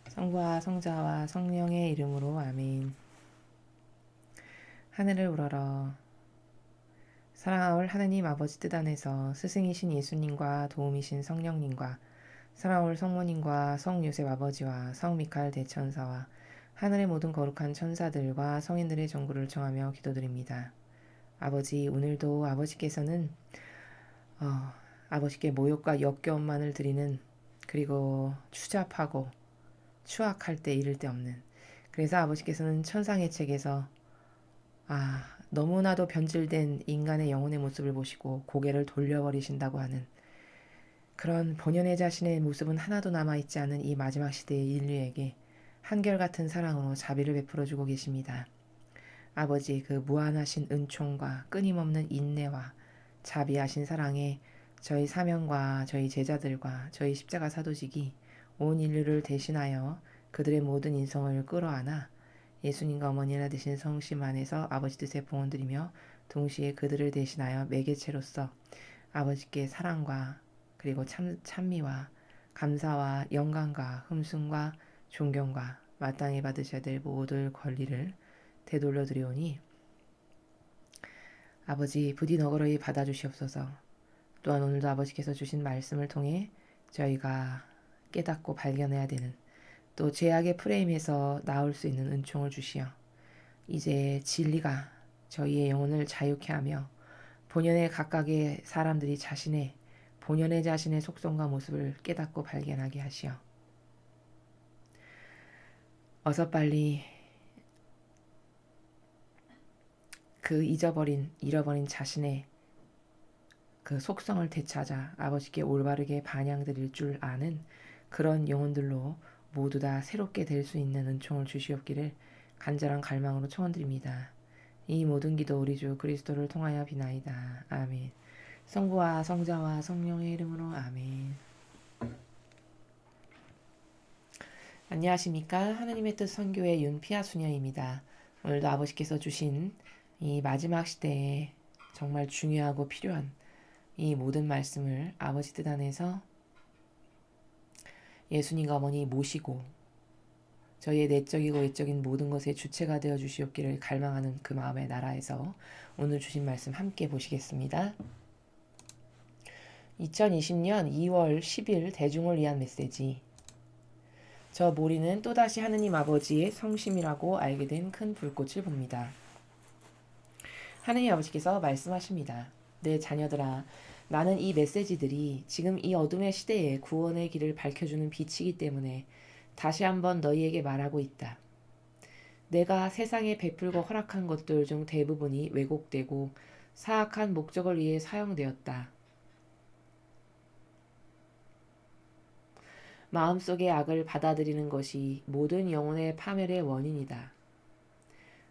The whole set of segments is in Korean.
성부와 성자와 성령의 이름으로 아멘. 하늘을 우러러 사랑하올 하느님 아버지 뜻 안에서 스승이신 예수님과 도움이신 성령님과 사랑하올 성모님과 성요셉 아버지와 성미카엘 대천사와 하늘의 모든 거룩한 천사들과 성인들의 정구를 청하며 기도드립니다. 아버지, 오늘도 아버지께서는 아버지께 모욕과 역겨움만을 드리는, 그리고 추잡하고 추악할 때 이를 데 없는, 그래서 아버지께서는 천상의 책에서 너무나도 변질된 인간의 영혼의 모습을 보시고 고개를 돌려버리신다고 하는, 그런 본연의 자신의 모습은 하나도 남아있지 않은 이 마지막 시대의 인류에게 한결같은 사랑으로 자비를 베풀어주고 계십니다. 아버지, 그 무한하신 은총과 끊임없는 인내와 자비하신 사랑에 저희 사명과 저희 제자들과 저희 십자가 사도직이 온 인류를 대신하여 그들의 모든 인성을 끌어안아 예수님과 어머니나 되신 성심 안에서 아버지 뜻에 봉헌드리며 동시에 그들을 대신하여 매개체로서 아버지께 사랑과 그리고 찬미와 감사와 영광과 흠숭과 존경과 마땅히 받으셔야 될 모든 권리를 되돌려 드리오니 아버지 부디 너그러이 받아주시옵소서. 또한 오늘도 아버지께서 주신 말씀을 통해 저희가 깨닫고 발견해야 되는, 또 죄악의 프레임에서 나올 수 있는 은총을 주시어 이제 진리가 저희의 영혼을 자유케 하며 본연의 각각의 사람들이 본연의 자신의 속성과 모습을 깨닫고 발견하게 하시어 어서 빨리 그 잃어버린 자신의 그 속성을 되찾아 아버지께 올바르게 반향드릴 줄 아는 그런 영혼들로 모두 다 새롭게 될 수 있는 은총을 주시옵기를 간절한 갈망으로 청원드립니다. 이 모든 기도 우리 주 그리스도를 통하여 비나이다. 아멘. 성부와 성자와 성령의 이름으로 아멘. 안녕하십니까. 하느님의 뜻 선교의 윤피아 수녀입니다. 오늘도 아버지께서 주신 이 마지막 시대에 정말 중요하고 필요한 이 모든 말씀을 아버지 뜻 안에서 예수님과 어머니 모시고 저희의 내적이고 외적인 모든 것의 주체가 되어 주시옵기를 갈망하는 그 마음의 나라에서 오늘 주신 말씀 함께 보시겠습니다. 2020년 2월 10일 대중을 위한 메시지. 저 모리는 또다시 하느님 아버지의 성심이라고 알게 된 큰 불꽃을 봅니다. 하느님 아버지께서 말씀하십니다. 내 자녀들아, 나는 이 메시지들이 지금 이 어둠의 시대에 구원의 길을 밝혀주는 빛이기 때문에 다시 한번 너희에게 말하고 있다. 내가 세상에 베풀고 허락한 것들 중 대부분이 왜곡되고 사악한 목적을 위해 사용되었다. 마음속의 악을 받아들이는 것이 모든 영혼의 파멸의 원인이다.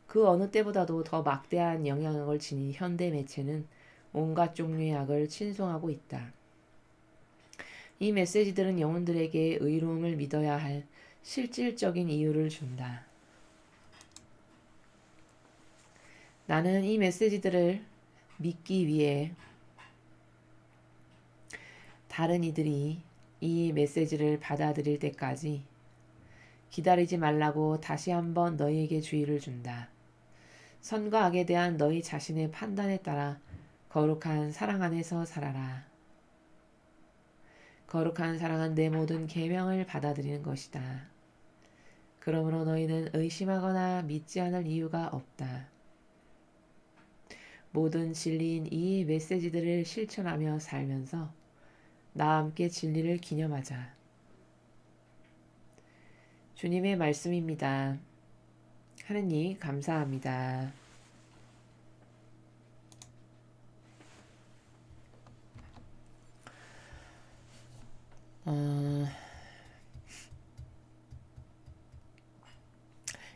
그 어느 때보다도 더 막대한 영향력을 지닌 현대 매체는 온갖 종류의 악을 친송하고 있다. 이 메시지들은 영혼들에게 의로움을 믿어야 할 실질적인 이유를 준다. 나는 이 메시지들을 믿기 위해 다른 이들이 이 메시지를 받아들일 때까지 기다리지 말라고 다시 한번 너희에게 주의를 준다. 선과 악에 대한 너희 자신의 판단에 따라 거룩한 사랑 안에서 살아라. 거룩한 사랑은 내 모든 계명을 받아들이는 것이다. 그러므로 너희는 의심하거나 믿지 않을 이유가 없다. 모든 진리인 이 메시지들을 실천하며 살면서 나와 함께 진리를 기념하자. 주님의 말씀입니다. 하느님 감사합니다.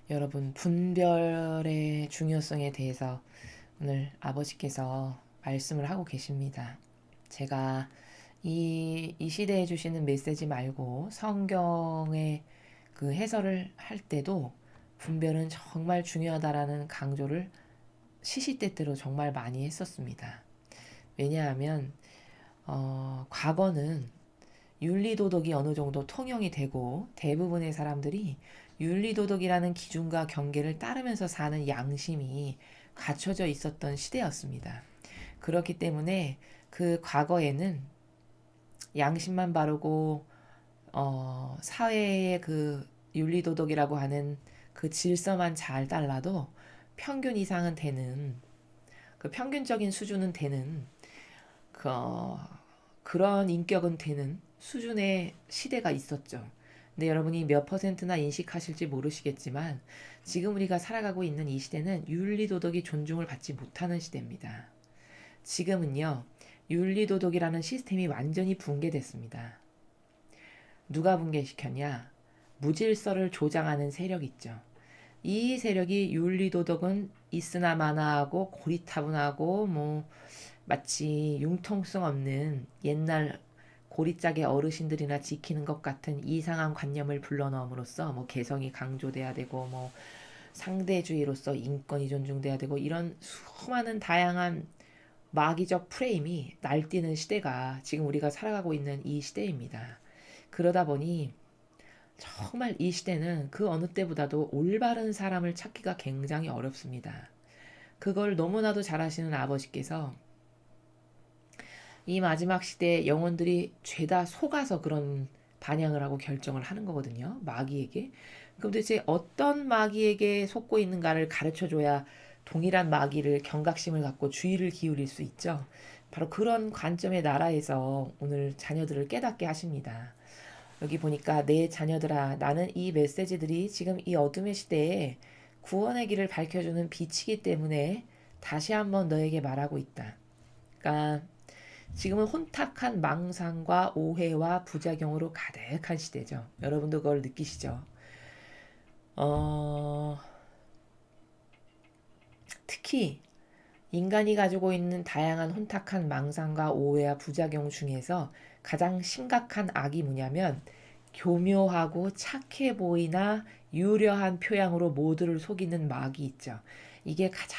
여러분, 분별의 중요성에 대해서 오늘 아버지께서 말씀을 하고 계십니다. 제가 이 시대에 주시는 메시지 말고 성경의 그 해설을 할 때도 분별은 정말 중요하다라는 강조를 시시때때로 정말 많이 했었습니다. 왜냐하면 과거는 윤리도덕이 어느 정도 통용이 되고 대부분의 사람들이 윤리도덕이라는 기준과 경계를 따르면서 사는 양심이 갖춰져 있었던 시대였습니다. 그렇기 때문에 그 과거에는 양심만 바르고 사회의 그 윤리도덕이라고 하는 그 질서만 잘 따라도 평균 이상은 되는 그 평균적인 수준은 되는 그, 그런 인격은 되는 수준의 시대가 있었죠. 근데 여러분이 몇 퍼센트나 인식하실지 모르시겠지만 지금 우리가 살아가고 있는 이 시대는 윤리도덕이 존중을 받지 못하는 시대입니다. 지금은요, 윤리도덕이라는 시스템이 완전히 붕괴됐습니다. 누가 붕괴시켰냐? 무질서를 조장하는 세력 있죠. 이 세력이 윤리도덕은 있으나 마나하고 고리타분하고 마치 융통성 없는 옛날 고리짝의 어르신들이나 지키는 것 같은 이상한 관념을 불러넣음으로써 개성이 강조돼야 되고 상대주의로서 인권이 존중돼야 되고 이런 수많은 다양한 마귀적 프레임이 날뛰는 시대가 지금 우리가 살아가고 있는 이 시대입니다. 그러다 보니 정말 이 시대는 그 어느 때보다도 올바른 사람을 찾기가 굉장히 어렵습니다. 그걸 너무나도 잘 아시는 아버지께서 이 마지막 시대에 영혼들이 죄다 속아서 그런 반향을 하고 결정을 하는 거거든요. 마귀에게. 그럼 도대체 어떤 마귀에게 속고 있는가를 가르쳐줘야 동일한 마귀를 경각심을 갖고 주의를 기울일 수 있죠. 바로 그런 관점의 나라에서 오늘 자녀들을 깨닫게 하십니다. 여기 보니까 내 자녀들아 나는 이 메시지들이 지금 이 어둠의 시대에 구원의 길을 밝혀주는 빛이기 때문에 다시 한번 너에게 말하고 있다. 그러니까 지금은 혼탁한 망상과 오해와 부작용으로 가득한 시대죠. 여러분도 그걸 느끼시죠? 특히 인간이 가지고 있는 다양한 혼탁한 망상과 오해와 부작용 중에서 가장 심각한 악이 뭐냐면 교묘하고 착해 보이나 유려한 표양으로 모두를 속이는 마귀 있죠. 이게 가장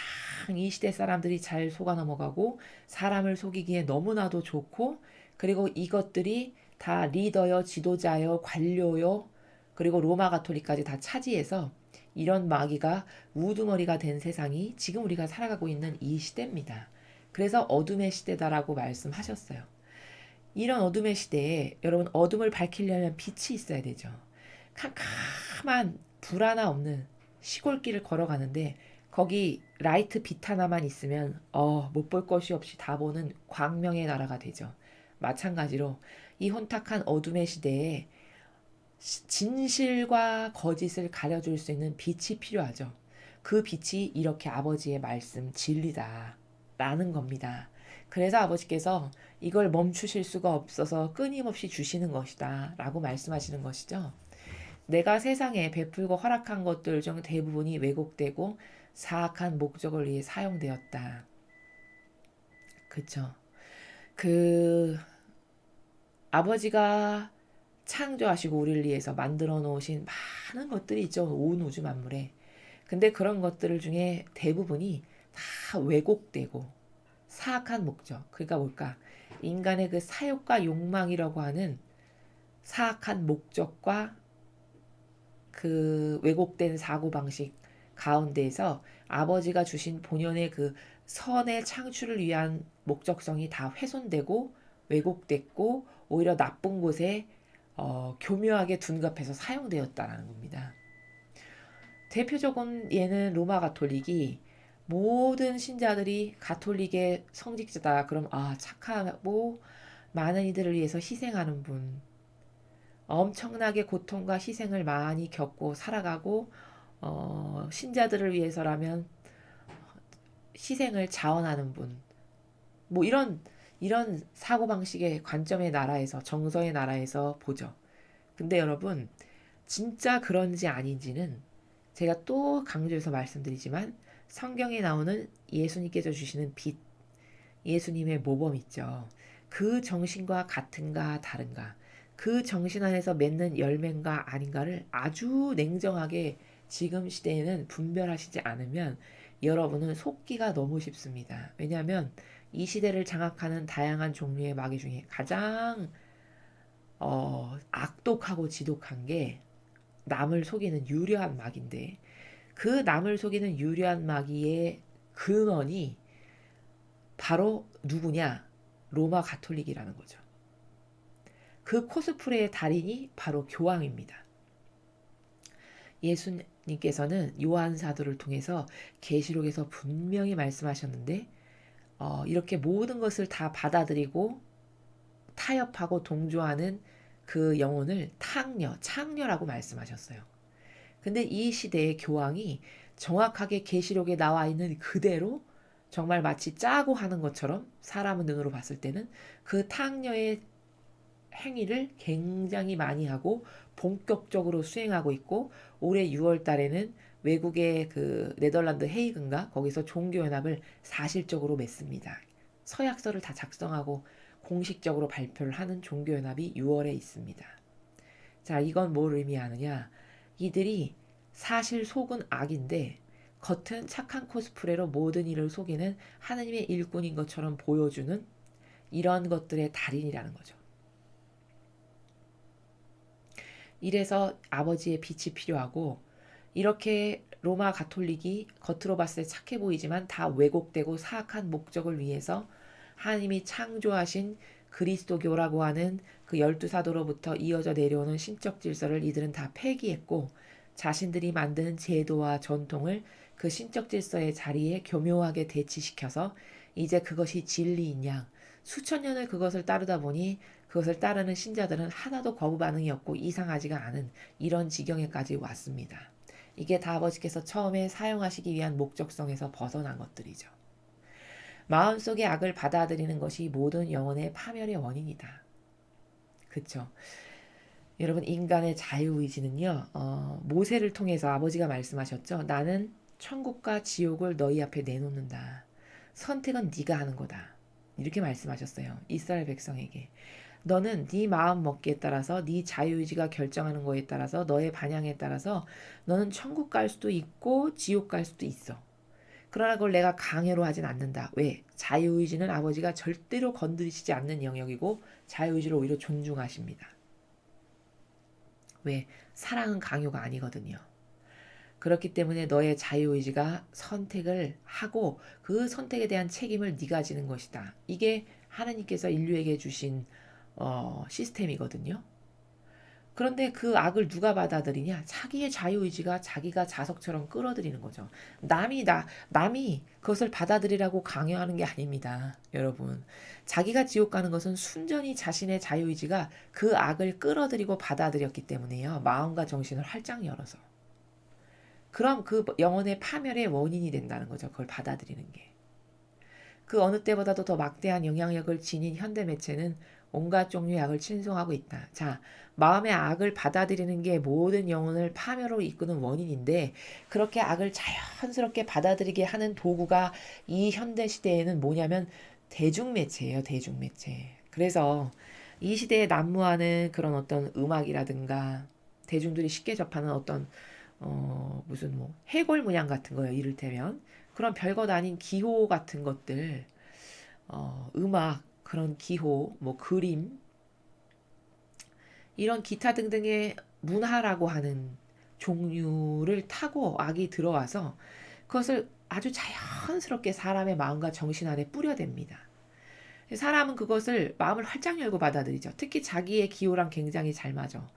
이 시대 사람들이 잘 속아 넘어가고 사람을 속이기에 너무나도 좋고 그리고 이것들이 다 리더요, 지도자요, 관료요, 그리고 로마 가톨릭까지 다 차지해서 이런 마귀가 우두머리가 된 세상이 지금 우리가 살아가고 있는 이 시대입니다. 그래서 어둠의 시대다라고 말씀하셨어요. 이런 어둠의 시대에 여러분 어둠을 밝히려면 빛이 있어야 되죠. 캄캄한 불 하나 없는 시골길을 걸어가는데 거기 라이트 빛 하나만 있으면 못 볼 것이 없이 다 보는 광명의 나라가 되죠. 마찬가지로 이 혼탁한 어둠의 시대에 진실과 거짓을 가려줄 수 있는 빛이 필요하죠. 그 빛이 이렇게 아버지의 말씀 진리다 라는 겁니다. 그래서 아버지께서 이걸 멈추실 수가 없어서 끊임없이 주시는 것이다 라고 말씀하시는 것이죠. 내가 세상에 베풀고 허락한 것들 중 대부분이 왜곡되고 사악한 목적을 위해 사용되었다. 그쵸? 그 아버지가 창조하시고 우리를 위해서 만들어 놓으신 많은 것들이 있죠. 온 우주 만물에. 근데 그런 것들 중에 대부분이 다 왜곡되고 사악한 목적. 그러니까 뭘까? 인간의 그 사욕과 욕망이라고 하는 사악한 목적과 그 왜곡된 사고방식 가운데에서 아버지가 주신 본연의 그 선의 창출을 위한 목적성이 다 훼손되고 왜곡됐고 오히려 나쁜 곳에 교묘하게 둔갑해서 사용되었다는 겁니다. 대표적인 예는 로마 가톨릭이 모든 신자들이 가톨릭의 성직자다. 그럼 착하고 많은 이들을 위해서 희생하는 분. 엄청나게 고통과 희생을 많이 겪고 살아가고 신자들을 위해서라면 희생을 자원하는 분. 이런 사고방식의 관점의 나라에서 정서의 나라에서 보죠. 근데 여러분 진짜 그런지 아닌지는 제가 또 강조해서 말씀드리지만 성경에 나오는 예수님께서 주시는 빛, 예수님의 모범 있죠. 그 정신과 같은가 다른가, 그 정신 안에서 맺는 열매인가 아닌가를 아주 냉정하게 지금 시대에는 분별하시지 않으면 여러분은 속기가 너무 쉽습니다. 왜냐하면 이 시대를 장악하는 다양한 종류의 마귀 중에 가장 악독하고 지독한 게 남을 속이는 유려한 마귀인데, 그 남을 속이는 유려한 마귀의 근원이 바로 누구냐? 로마 가톨릭이라는 거죠. 그 코스프레의 달인이 바로 교황입니다. 예수님께서는 요한 사도를 통해서 계시록에서 분명히 말씀하셨는데, 이렇게 모든 것을 다 받아들이고 타협하고 동조하는 그 영혼을 창녀라고 말씀하셨어요. 근데 이 시대의 교황이 정확하게 계시록에 나와 있는 그대로 정말 마치 짜고 하는 것처럼 사람의 눈으로 봤을 때는 그 탕녀의 행위를 굉장히 많이 하고 본격적으로 수행하고 있고, 올해 6월 달에는 외국의 그 네덜란드 헤이그인가 거기서 종교연합을 사실적으로 맺습니다. 서약서를 다 작성하고 공식적으로 발표를 하는 종교연합이 6월에 있습니다. 자, 이건 뭘 의미하느냐? 이들이 사실 속은 악인데 겉은 착한 코스프레로 모든 일을 속이는 하느님의 일꾼인 것처럼 보여주는 이런 것들의 달인이라는 거죠. 이래서 아버지의 빛이 필요하고, 이렇게 로마 가톨릭이 겉으로 봤을 때 착해 보이지만 다 왜곡되고 사악한 목적을 위해서 하나님이 창조하신 그리스도교라고 하는 그 12사도로부터 이어져 내려오는 신적 질서를 이들은 다 폐기했고, 자신들이 만든 제도와 전통을 그 신적 질서의 자리에 교묘하게 대치시켜서 이제 그것이 진리인 양 수천 년을 그것을 따르다 보니 그것을 따르는 신자들은 하나도 거부 반응이 없고 이상하지가 않은 이런 지경에까지 왔습니다. 이게 다 아버지께서 처음에 사용하시기 위한 목적성에서 벗어난 것들이죠. 마음속의 악을 받아들이는 것이 모든 영혼의 파멸의 원인이다. 그쵸? 여러분, 인간의 자유의지는요, 모세를 통해서 아버지가 말씀하셨죠. 나는 천국과 지옥을 너희 앞에 내놓는다. 선택은 네가 하는 거다. 이렇게 말씀하셨어요. 이스라엘 백성에게. 너는 네 마음 먹기에 따라서 네 자유의지가 결정하는 거에 따라서 너의 반향에 따라서 너는 천국 갈 수도 있고 지옥 갈 수도 있어. 그러나 그걸 내가 강요로 하진 않는다. 왜? 자유의지는 아버지가 절대로 건드리시지 않는 영역이고 자유의지를 오히려 존중하십니다. 왜? 사랑은 강요가 아니거든요. 그렇기 때문에 너의 자유의지가 선택을 하고 그 선택에 대한 책임을 네가 지는 것이다. 이게 하나님께서 인류에게 주신 시스템이거든요. 그런데 그 악을 누가 받아들이냐? 자기의 자유의지가 자기가 자석처럼 끌어들이는 거죠. 남이 그것을 받아들이라고 강요하는 게 아닙니다. 여러분. 자기가 지옥 가는 것은 순전히 자신의 자유의지가 그 악을 끌어들이고 받아들였기 때문에요. 마음과 정신을 활짝 열어서. 그럼 그 영혼의 파멸의 원인이 된다는 거죠. 그걸 받아들이는 게. 그 어느 때보다도 더 막대한 영향력을 지닌 현대 매체는 온갖 종류의 악을 친송하고 있다. 자, 마음의 악을 받아들이는 게 모든 영혼을 파멸로 이끄는 원인인데, 그렇게 악을 자연스럽게 받아들이게 하는 도구가 이 현대 시대에는 뭐냐면 대중매체예요, 대중매체. 그래서 이 시대에 난무하는 그런 어떤 음악이라든가 대중들이 쉽게 접하는 어떤 무슨 뭐 해골 문양 같은 거예요, 이를테면. 그런 별것 아닌 기호 같은 것들, 음악, 그런 기호, 뭐 그림, 이런 기타 등등의 문화라고 하는 종류를 타고 악이 들어와서 그것을 아주 자연스럽게 사람의 마음과 정신 안에 뿌려댑니다. 사람은 그것을 마음을 활짝 열고 받아들이죠. 특히 자기의 기호랑 굉장히 잘 맞아.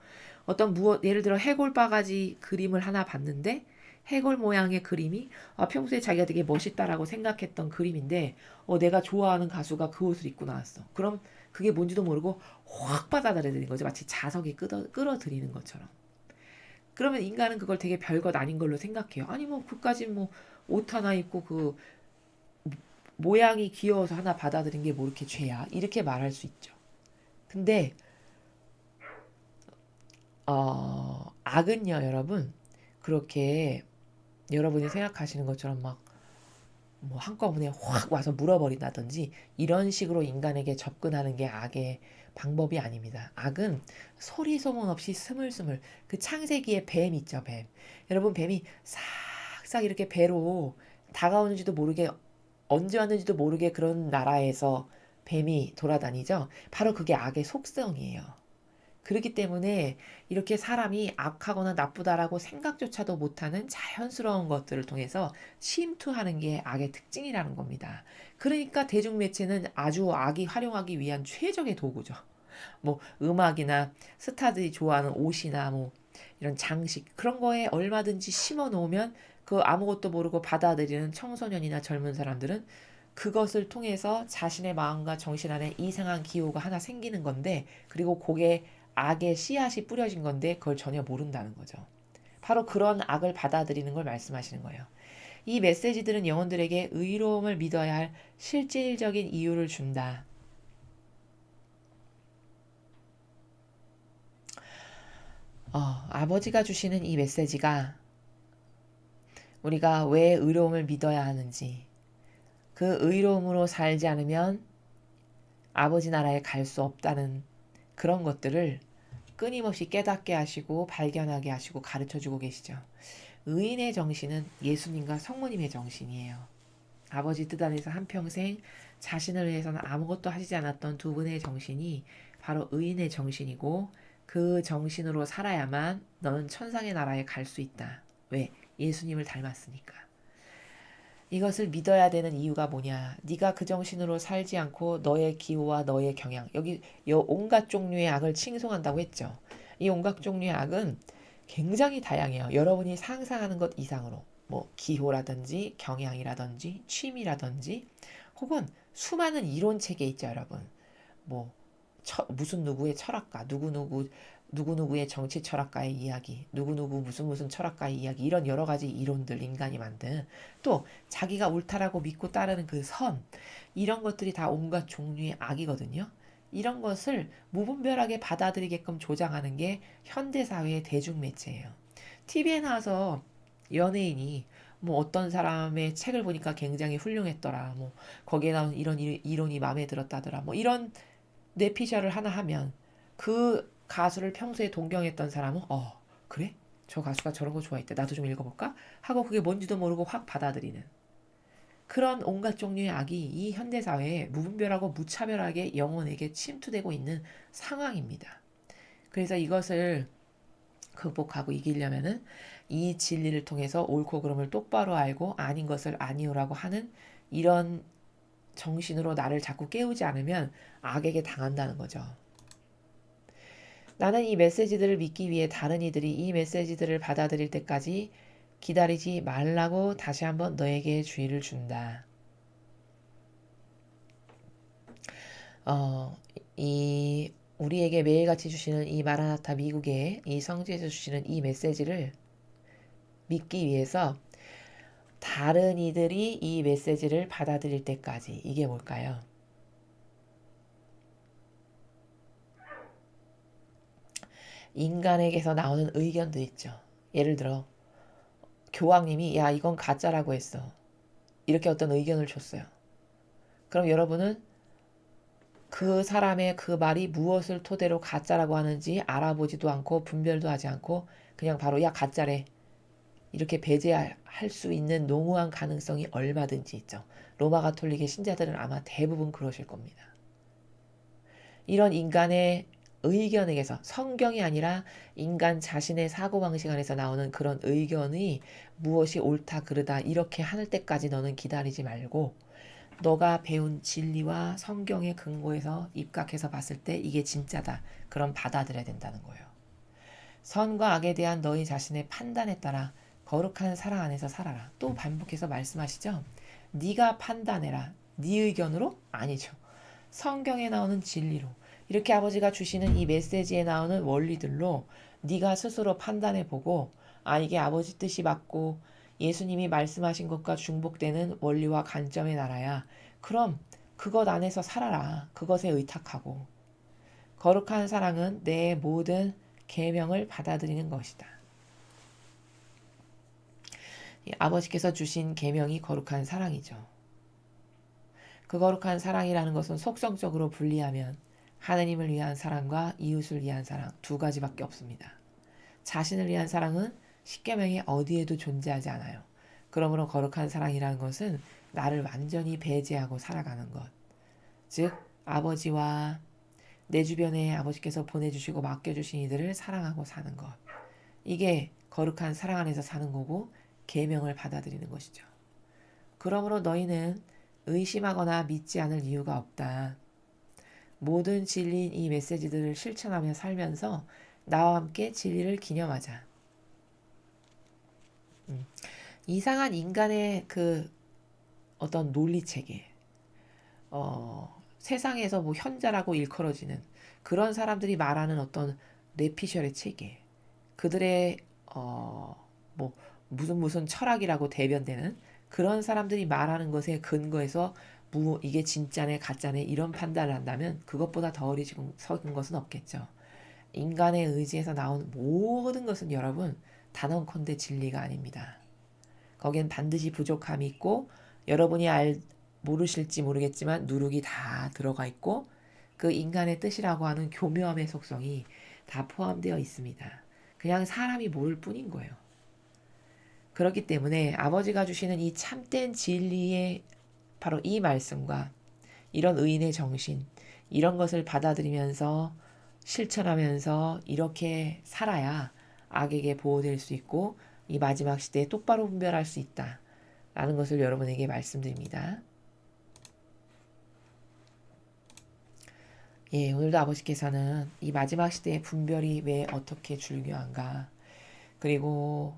예를 들어 해골 바가지 그림을 하나 봤는데 해골 모양의 그림이 평소에 자기가 되게 멋있다라고 생각했던 그림인데 내가 좋아하는 가수가 그 옷을 입고 나왔어. 그럼 그게 뭔지도 모르고 확 받아들이는 거죠. 마치 자석이 끌어들이는 것처럼. 그러면 인간은 그걸 되게 별것 아닌 걸로 생각해요. 아니 뭐 그까지 뭐 옷 하나 입고 그 모양이 귀여워서 하나 받아들인 게 뭐 이렇게 죄야? 이렇게 말할 수 있죠. 근데 악은요, 여러분, 그렇게 여러분이 생각하시는 것처럼 막 뭐 한꺼번에 확 와서 물어버린다든지 이런 식으로 인간에게 접근하는 게 악의 방법이 아닙니다. 악은 소리 소문 없이 스물스물, 그 창세기의 뱀 있죠, 뱀. 여러분, 뱀이 싹싹 이렇게 배로 다가오는지도 모르게, 언제 왔는지도 모르게 그런 나라에서 뱀이 돌아다니죠. 바로 그게 악의 속성이에요. 그렇기 때문에 이렇게 사람이 악하거나 나쁘다라고 생각조차도 못하는 자연스러운 것들을 통해서 침투하는 게 악의 특징이라는 겁니다. 그러니까 대중매체는 아주 악이 활용하기 위한 최적의 도구죠. 뭐 음악이나 스타들이 좋아하는 옷이나 뭐 이런 장식 그런 거에 얼마든지 심어 놓으면 그 아무것도 모르고 받아들이는 청소년이나 젊은 사람들은 그것을 통해서 자신의 마음과 정신 안에 이상한 기호가 하나 생기는 건데 그리고 그게 악의 씨앗이 뿌려진 건데 그걸 전혀 모른다는 거죠. 바로 그런 악을 받아들이는 걸 말씀하시는 거예요. 이 메시지들은 영혼들에게 의로움을 믿어야 할 실질적인 이유를 준다. 아버지가 주시는 이 메시지가 우리가 왜 의로움을 믿어야 하는지, 그 의로움으로 살지 않으면 아버지 나라에 갈 수 없다는 그런 것들을 끊임없이 깨닫게 하시고 발견하게 하시고 가르쳐 주고 계시죠. 의인의 정신은 예수님과 성모님의 정신이에요. 아버지 뜻 안에서 한평생 자신을 위해서는 아무것도 하시지 않았던 두 분의 정신이 바로 의인의 정신이고 그 정신으로 살아야만 너는 천상의 나라에 갈 수 있다. 왜? 예수님을 닮았으니까. 이것을 믿어야 되는 이유가 뭐냐? 네가 그 정신으로 살지 않고 너의 기호와 너의 경향, 여기 온갖 종류의 악을 칭송한다고 했죠. 이 온갖 종류의 악은 굉장히 다양해요. 여러분이 상상하는 것 이상으로. 뭐 기호라든지 경향이라든지 취미라든지 혹은 수많은 이론체계 있죠, 여러분. 뭐 무슨 누구의 철학가, 누구누구의 정치 철학가의 이야기, 누구누구 무슨 철학가의 이야기, 이런 여러 가지 이론들 인간이 만든 또 자기가 옳다라고 믿고 따르는 그 선, 이런 것들이 다 온갖 종류의 악이거든요. 이런 것을 무분별하게 받아들이게끔 조장하는 게 현대사회의 대중매체예요. TV에 나와서 연예인이 뭐 어떤 사람의 책을 보니까 굉장히 훌륭했더라. 뭐 거기에 나온 이런 이론이 마음에 들었다더라. 뭐 이런 뇌피셜을 하나 하면 그 가수를 평소에 동경했던 사람은 그래? 저 가수가 저런 거 좋아했대. 나도 좀 읽어볼까? 하고 그게 뭔지도 모르고 확 받아들이는 그런 온갖 종류의 악이 이 현대사회에 무분별하고 무차별하게 영혼에게 침투되고 있는 상황입니다. 그래서 이것을 극복하고 이기려면은 이 진리를 통해서 옳고 그름을 똑바로 알고 아닌 것을 아니오라고 하는 이런 정신으로 나를 자꾸 깨우지 않으면 악에게 당한다는 거죠. 나는 이 메시지들을 믿기 위해 다른 이들이 이 메시지들을 받아들일 때까지 기다리지 말라고 다시 한번 너에게 주의를 준다. 이 우리에게 매일같이 주시는 이 마라나타 미국의 이 성지에서 주시는 이 메시지를 믿기 위해서 다른 이들이 이 메시지를 받아들일 때까지 이게 뭘까요? 인간에게서 나오는 의견도 있죠. 예를 들어 교황님이 야 이건 가짜라고 했어. 이렇게 어떤 의견을 줬어요. 그럼 여러분은 그 사람의 그 말이 무엇을 토대로 가짜라고 하는지 알아보지도 않고 분별도 하지 않고 그냥 바로 야 가짜래. 이렇게 배제할 수 있는 농후한 가능성이 얼마든지 있죠. 로마 가톨릭의 신자들은 아마 대부분 그러실 겁니다. 이런 인간의 의견에게서 성경이 아니라 인간 자신의 사고방식 안에서 나오는 그런 의견이 무엇이 옳다 그르다 이렇게 할 때까지 너는 기다리지 말고 너가 배운 진리와 성경의 근거에서 입각해서 봤을 때 이게 진짜다. 그럼 받아들여야 된다는 거예요. 선과 악에 대한 너희 자신의 판단에 따라 거룩한 사랑 안에서 살아라. 또 반복해서 말씀하시죠. 네가 판단해라. 네 의견으로? 아니죠. 성경에 나오는 진리로. 이렇게 아버지가 주시는 이 메시지에 나오는 원리들로 네가 스스로 판단해보고 이게 아버지 뜻이 맞고 예수님이 말씀하신 것과 중복되는 원리와 관점의 나라야. 그럼 그것 안에서 살아라. 그것에 의탁하고. 거룩한 사랑은 내 모든 계명을 받아들이는 것이다. 아버지께서 주신 계명이 거룩한 사랑이죠. 그 거룩한 사랑이라는 것은 속성적으로 분리하면 하느님을 위한 사랑과 이웃을 위한 사랑 두 가지밖에 없습니다. 자신을 위한 사랑은 십계명에 어디에도 존재하지 않아요. 그러므로 거룩한 사랑이라는 것은 나를 완전히 배제하고 살아가는 것. 즉 아버지와 내 주변에 아버지께서 보내주시고 맡겨주신 이들을 사랑하고 사는 것. 이게 거룩한 사랑 안에서 사는 거고 계명을 받아들이는 것이죠. 그러므로 너희는 의심하거나 믿지 않을 이유가 없다. 모든 진리인 이 메시지들을 실천하며 살면서 나와 함께 진리를 기념하자. 이상한 인간의 그 어떤 논리체계, 세상에서 뭐 현자라고 일컬어지는 그런 사람들이 말하는 어떤 뇌피셜의 체계, 그들의 뭐 무슨 철학이라고 대변되는 그런 사람들이 말하는 것에 근거해서 이게 진짜네 가짜네 이런 판단을 한다면 그것보다 더 어리석은 것은 없겠죠. 인간의 의지에서 나온 모든 것은 여러분 단언컨대 진리가 아닙니다. 거기엔 반드시 부족함이 있고 여러분이 모르실지 모르겠지만 누룩이 다 들어가 있고 그 인간의 뜻이라고 하는 교묘함의 속성이 다 포함되어 있습니다. 그냥 사람이 모를 뿐인 거예요. 그렇기 때문에 아버지가 주시는 이 참된 진리의 바로 이 말씀과 이런 의인의 정신, 이런 것을 받아들이면서 실천하면서 이렇게 살아야 악에게 보호될 수 있고 이 마지막 시대에 똑바로 분별할 수 있다. 라는 것을 여러분에게 말씀드립니다. 예, 오늘도 아버지께서는 이 마지막 시대의 분별이 왜 어떻게 중요한가, 그리고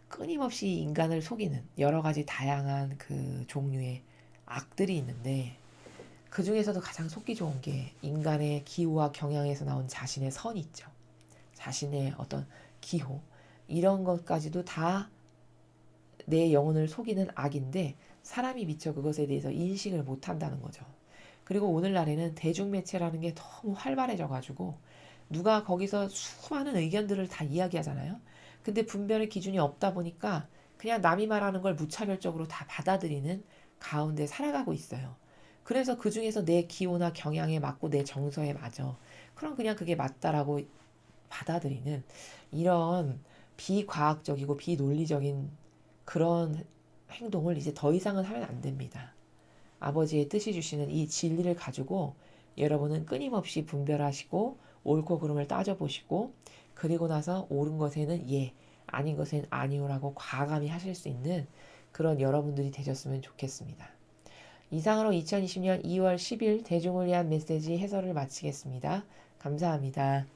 끊임없이 인간을 속이는 여러 가지 다양한 그 종류의 악들이 있는데 그 중에서도 가장 속기 좋은 게 인간의 기호와 경향에서 나온 자신의 선이 있죠. 자신의 어떤 기호 이런 것까지도 다 내 영혼을 속이는 악인데 사람이 미처 그것에 대해서 인식을 못한다는 거죠. 그리고 오늘날에는 대중매체라는 게 너무 활발해져 가지고 누가 거기서 수많은 의견들을 다 이야기하잖아요. 근데 분별의 기준이 없다 보니까 그냥 남이 말하는 걸 무차별적으로 다 받아들이는 가운데 살아가고 있어요. 그래서 그 중에서 내 기호나 경향에 맞고 내 정서에 맞아. 그럼 그냥 그게 맞다라고 받아들이는 이런 비과학적이고 비논리적인 그런 행동을 이제 더 이상은 하면 안 됩니다. 아버지의 뜻이 주시는 이 진리를 가지고 여러분은 끊임없이 분별하시고 옳고 그름을 따져보시고 그리고 나서 옳은 것에는 예, 아닌 것에는 아니오라고 과감히 하실 수 있는 그런 여러분들이 되셨으면 좋겠습니다. 이상으로 2020년 2월 10일 대중을 위한 메시지 해설을 마치겠습니다. 감사합니다.